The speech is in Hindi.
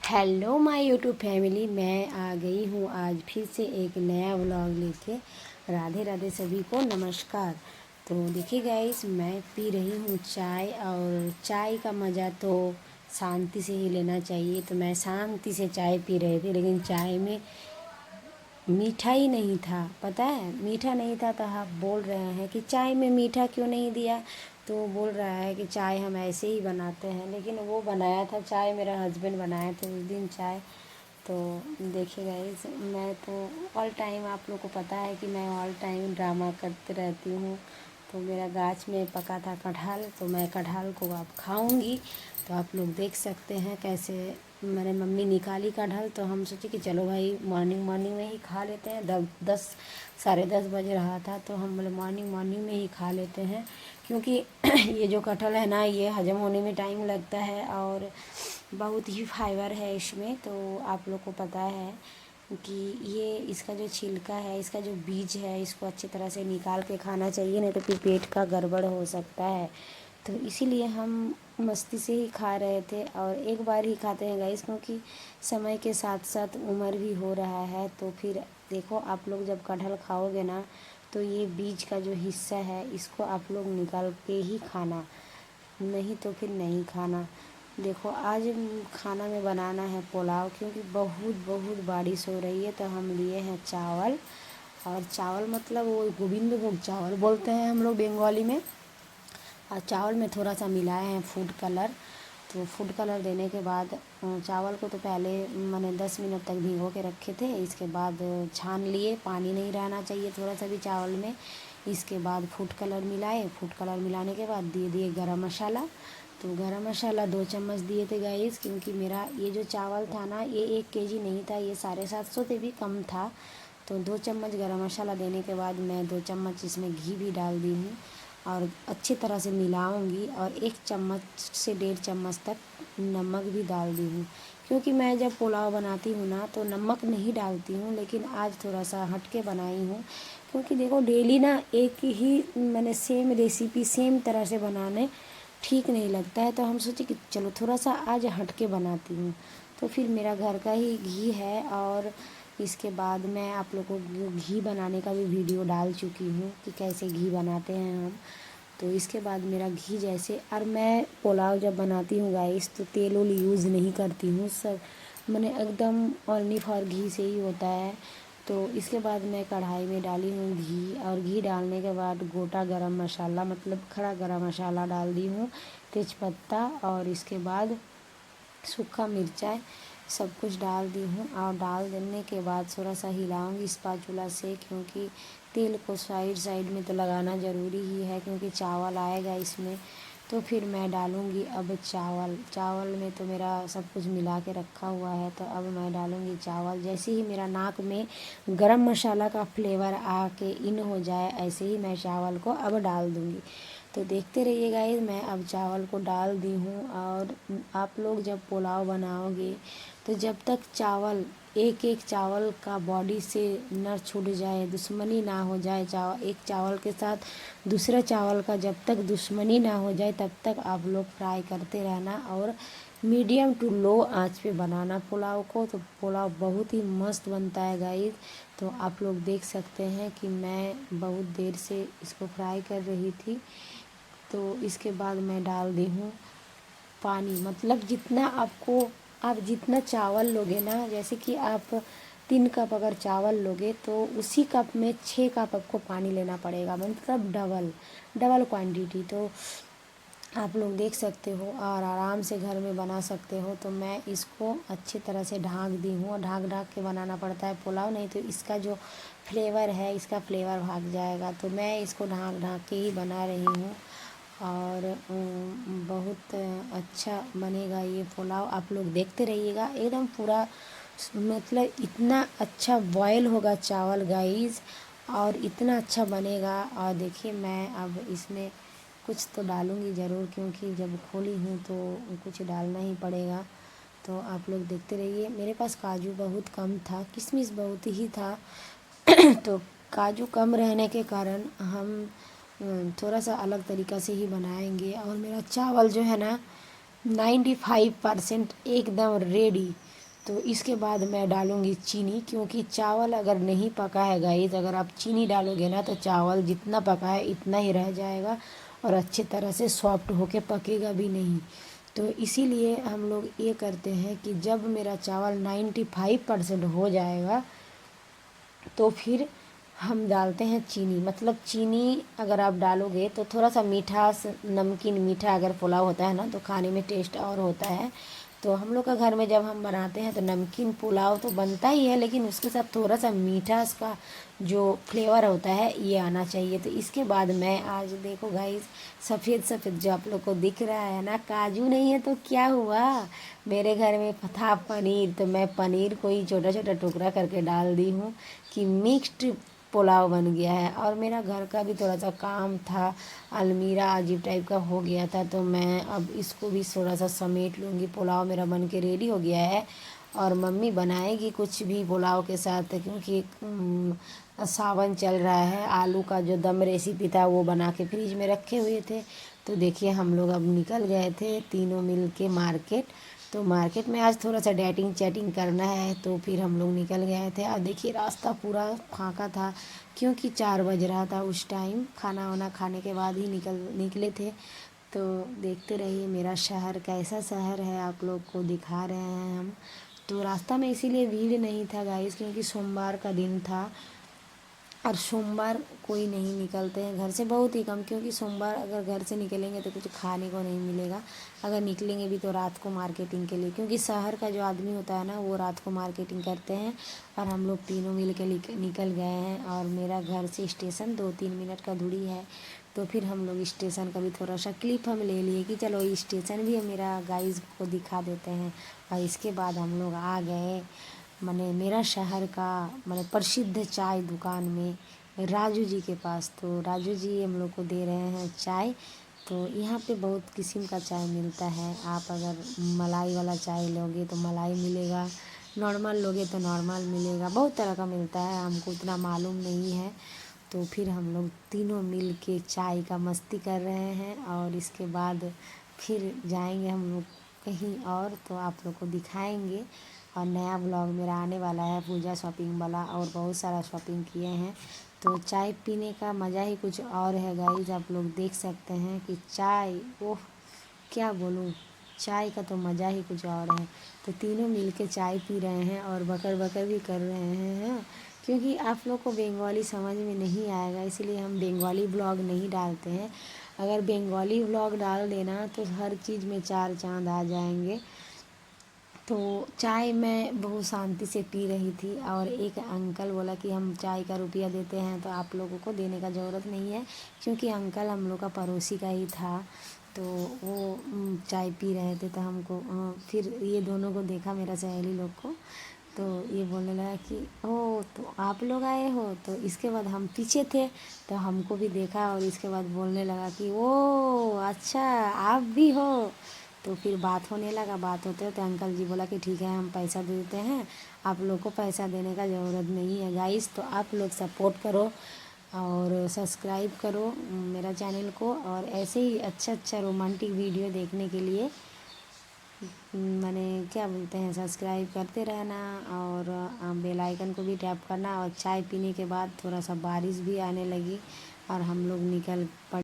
हेलो माय यूट्यूब फैमिली, मैं आ गई हूँ आज फिर से एक नया व्लॉग लेके। राधे राधे सभी को नमस्कार। तो देखिए गाइस, मैं पी रही हूँ चाय, और चाय का मज़ा तो शांति से ही लेना चाहिए। तो मैं शांति से चाय पी रही थी, लेकिन चाय में मीठा ही नहीं था। पता है, मीठा नहीं था। तो आप बोल रहे हैं कि चाय में मीठा क्यों नहीं दिया। तो वो बोल रहा है कि चाय हम ऐसे ही बनाते हैं, लेकिन वो बनाया था चाय, मेरा हस्बैंड बनाया था उस दिन चाय। तो देखिए गाइस, मैं तो ऑल टाइम, आप लोग को पता है कि मैं ऑल टाइम ड्रामा करते रहती हूँ। तो मेरा गाछ में पका था कटहल, तो मैं कटहल को अब खाऊंगी। तो आप लोग देख सकते हैं कैसे मेरे मम्मी निकाली कटहल। तो हम सोचे कि चलो भाई मॉर्निंग मॉर्निंग में ही खा लेते हैं। 10 साढ़े 10 बज रहा था, तो हम बोले मॉर्निंग मॉर्निंग में ही खा लेते हैं, क्योंकि ये जो कटहल है ना, ये हजम होने में टाइम लगता है और बहुत ही फाइबर है इसमें। तो आप लोग को पता है कि ये इसका जो छिलका है, इसका जो बीज है, इसको अच्छी तरह से निकाल के खाना चाहिए, नहीं तो फिर पेट का गड़बड़ हो सकता है। तो इसीलिए हम मस्ती से ही खा रहे थे, और एक बार ही खाते हैं गाइस, क्योंकि समय के साथ साथ उम्र भी हो रहा है। तो फिर देखो, आप लोग जब कटहल खाओगे ना, तो ये बीज का जो हिस्सा है इसको आप लोग निकाल के ही खाना, नहीं तो फिर नहीं खाना। देखो, आज खाना में बनाना है पुलाव, क्योंकि बहुत बहुत बारिश हो रही है। तो हम लिए हैं चावल, और चावल मतलब वो गोविंदभोग चावल बोलते हैं हम लोग बंगाली में। और चावल में थोड़ा सा मिलाए हैं फूड कलर। तो फूड कलर देने के बाद चावल को तो पहले मैंने 10 मिनट तक भिगो के रखे थे। इसके बाद छान लिए, पानी नहीं रहना चाहिए थोड़ा सा भी चावल में। इसके बाद फूड कलर मिलाए, फूड कलर मिलाने के बाद दिए दिए गरम मसाला। तो गरम मसाला 2 चम्मच दिए थे गाइस, क्योंकि मेरा ये जो चावल था ना, ये 1 केजी नहीं था, ये 750 से भी कम था। तो 2 चम्मच गरम मसाला देने के बाद मैं 2 चम्मच इसमें घी भी डाल दी हूँ, और अच्छी तरह से मिलाऊंगी। और 1 चम्मच से 1.5 चम्मच तक नमक भी डाल दी हूँ, क्योंकि मैं जब पुलाव बनाती हूँ ना तो नमक नहीं डालती हूँ, लेकिन आज थोड़ा सा हट के बनाई हूँ। क्योंकि देखो, डेली ना एक ही मैंने सेम रेसिपी सेम तरह से बनाने ठीक नहीं लगता है। तो हम सोचे कि चलो थोड़ा सा आज हट के बनाती हूँ। तो फिर मेरा घर का ही घी है, और इसके बाद मैं आप लोगों को घी बनाने का भी वीडियो डाल चुकी हूँ कि कैसे घी बनाते हैं हम। तो इसके बाद मेरा घी जैसे, और मैं पुलाव जब बनाती हूँ गाइस, तो तेल वोल यूज़ नहीं करती हूँ, सब मैंने एकदम ओनली फॉर घी से ही होता है। तो इसके बाद मैं कढ़ाई में डाली हूँ घी, और घी डालने के बाद गोटा गरम मसाला, मतलब खड़ा गरम मसाला डाल दी हूँ, तेज़पत्ता, और इसके बाद सूखा मिर्चाई, सब कुछ डाल दी हूँ। और डाल देने के बाद थोड़ा सा हिलाऊंगी स्पैचुला से, क्योंकि तेल को साइड साइड में तो लगाना ज़रूरी ही है, क्योंकि चावल आएगा इसमें। तो फिर मैं डालूँगी अब चावल। चावल में तो मेरा सब कुछ मिला के रखा हुआ है, तो अब मैं डालूँगी चावल। जैसे ही मेरा नाक में गरम मसाला का फ्लेवर आके इन हो जाए, ऐसे ही मैं चावल को अब डाल दूँगी। तो देखते रहिए गाइस, मैं अब चावल को डाल दी हूँ। और आप लोग जब पुलाव बनाओगे, तो जब तक चावल एक एक चावल का बॉडी से न छूट जाए, दुश्मनी ना हो जाए, एक चावल के साथ दूसरा चावल का जब तक दुश्मनी ना हो जाए, तब तक आप लोग फ्राई करते रहना, और मीडियम टू लो आंच पे बनाना पुलाव को। तो पुलाव बहुत ही मस्त बनता है गाइस। तो आप लोग देख सकते हैं कि मैं बहुत देर से इसको फ्राई कर रही थी। तो इसके बाद मैं डाल दी हूँ पानी, मतलब जितना आपको, आप जितना चावल लोगे ना, जैसे कि आप 3 कप अगर चावल लोगे, तो उसी कप में 6 कप आपको पानी लेना पड़ेगा, मतलब डबल डबल क्वांटिटी। तो आप लोग देख सकते हो, और आराम से घर में बना सकते हो। तो मैं इसको अच्छी तरह से ढाँक दी हूँ, और ढाँक ढाँक के बनाना पड़ता है पुलाव, नहीं तो इसका जो फ्लेवर है, इसका फ्लेवर भाग जाएगा। तो मैं इसको ढाँक ढाँक के ही बना रही हूँ, और बहुत अच्छा बनेगा ये पुलाव। आप लोग देखते रहिएगा, एकदम पूरा, मतलब इतना अच्छा बॉयल होगा चावल गाइस, और इतना अच्छा बनेगा। और देखिए, मैं अब इसमें कुछ तो डालूँगी ज़रूर, क्योंकि जब खोली हूँ तो कुछ डालना ही पड़ेगा। तो आप लोग देखते रहिए। मेरे पास काजू बहुत कम था, किशमिश बहुत ही था। तो काजू कम रहने के कारण हम थोड़ा सा अलग तरीक़ा से ही बनाएंगे। और मेरा चावल जो है ना, 95% एकदम रेडी। तो इसके बाद मैं डालूँगी चीनी, क्योंकि चावल अगर नहीं पका है गाइस, अगर आप चीनी डालोगे ना तो चावल जितना पका है इतना ही रह जाएगा और अच्छे तरह से सॉफ्ट होके पकेगा भी नहीं। तो इसीलिए हम लोग ये करते हैं कि जब मेरा चावल 95% हो जाएगा तो फिर हम डालते हैं चीनी। मतलब चीनी अगर आप डालोगे तो थोड़ा सा मीठा नमकीन मीठा अगर पुलाव होता है ना तो खाने में टेस्ट और होता है। तो हम लोग का घर में जब हम बनाते हैं तो नमकीन पुलाव तो बनता ही है, लेकिन उसके साथ थोड़ा सा मीठा इसका जो फ्लेवर होता है ये आना चाहिए। तो इसके बाद मैं आज देखो गाइस, सफ़ेद सफ़ेद जो आप लोग को दिख रहा है ना, काजू नहीं है तो क्या हुआ, मेरे घर में था पनीर, तो मैं पनीर को ही छोटा छोटा टुकड़ा करके डाल दी हूँ कि मिक्स्ड पुलाव बन गया है। और मेरा घर का भी थोड़ा सा काम था, अलमीरा अजीब टाइप का हो गया था, तो मैं अब इसको भी थोड़ा सा समेट लूँगी। पुलाव मेरा बन के रेडी हो गया है और मम्मी बनाएगी कुछ भी पुलाव के साथ, क्योंकि सावन चल रहा है। आलू का जो दम रेसिपी था वो बना के फ्रिज में रखे हुए थे। तो देखिए हम लोग अब निकल गए थे तीनों मिल के मार्केट। तो मार्केट में आज थोड़ा सा डेटिंग चैटिंग करना है, तो फिर हम लोग निकल गए थे। और देखिए रास्ता पूरा फाँका था, क्योंकि 4 बज रहा था उस टाइम, खाना वाना खाने के बाद ही निकले थे। तो देखते रहिए मेरा शहर कैसा शहर है, आप लोग को दिखा रहे हैं हम। तो रास्ता में इसीलिए भीड़ नहीं था गाइस, क्योंकि सोमवार का दिन था और सोमवार कोई नहीं निकलते हैं घर से, बहुत ही कम, क्योंकि सोमवार अगर घर से निकलेंगे तो कुछ खाने को नहीं मिलेगा। अगर निकलेंगे भी तो रात को मार्केटिंग के लिए, क्योंकि शहर का जो आदमी होता है ना वो रात को मार्केटिंग करते हैं। और हम लोग तीनों मिल के निकल गए हैं और मेरा घर से स्टेशन 2-3 मिनट का दूरी है। तो फिर हम लोग स्टेशन का भी थोड़ा सा क्लिप हम ले लिए कि चलो स्टेशन भी मेरा गाइस को दिखा देते हैं। और इसके बाद हम लोग आ गए माने मेरा शहर का माने प्रसिद्ध चाय दुकान में, राजू जी के पास। तो राजू जी हम लोग को दे रहे हैं चाय। तो यहाँ पे बहुत किस्म का चाय मिलता है, आप अगर मलाई वाला चाय लोगे तो मलाई मिलेगा, नॉर्मल लोगे तो नॉर्मल मिलेगा, बहुत तरह का मिलता है, हमको उतना मालूम नहीं है। तो फिर हम लोग तीनों मिल के चाय का मस्ती कर रहे हैं और इसके बाद फिर जाएंगे हम लोग कहीं और, तो आप लोग को दिखाएंगे। और नया ब्लॉग मेरा आने वाला है पूजा शॉपिंग वाला, और बहुत सारा शॉपिंग किए हैं। तो चाय पीने का मज़ा ही कुछ और है गाइस, आप लोग देख सकते हैं कि चाय, ओह क्या बोलूँ, चाय का तो मज़ा ही कुछ और है। तो तीनों मिलके चाय पी रहे हैं और बकर बकर भी कर रहे हैं, क्योंकि आप लोग को बंगाली समझ में नहीं आएगा, इसीलिए हम बंगाली ब्लॉग नहीं डालते हैं। अगर बंगाली ब्लॉग डाल देना तो हर चीज़ में 4 चाँद आ जाएंगे। तो चाय मैं बहुत शांति से पी रही थी और एक अंकल बोला कि हम चाय का रुपया देते हैं, तो आप लोगों को देने का ज़रूरत नहीं है, क्योंकि अंकल हम लोग का पड़ोसी का ही था। तो वो चाय पी रहे थे, तो हमको फिर ये दोनों को देखा, मेरा सहेली लोग को, तो ये बोलने लगा कि ओ तो आप लोग आए हो। तो इसके बाद हम पीछे थे तो हमको भी देखा और इसके बाद बोलने लगा कि ओ अच्छा आप भी हो। तो फिर बात होने लगा, बात होते होते अंकल जी बोला कि ठीक है हम पैसा दे देते हैं, आप लोग को पैसा देने का ज़रूरत नहीं है गाइस। तो आप लोग सपोर्ट करो और सब्सक्राइब करो मेरा चैनल को, और ऐसे ही अच्छा अच्छा रोमांटिक वीडियो देखने के लिए माने क्या बोलते हैं, सब्सक्राइब करते रहना और बेल आइकन को भी टैप करना। और चाय पीने के बाद थोड़ा सा बारिश भी आने लगी और हम लोग निकल पड़े।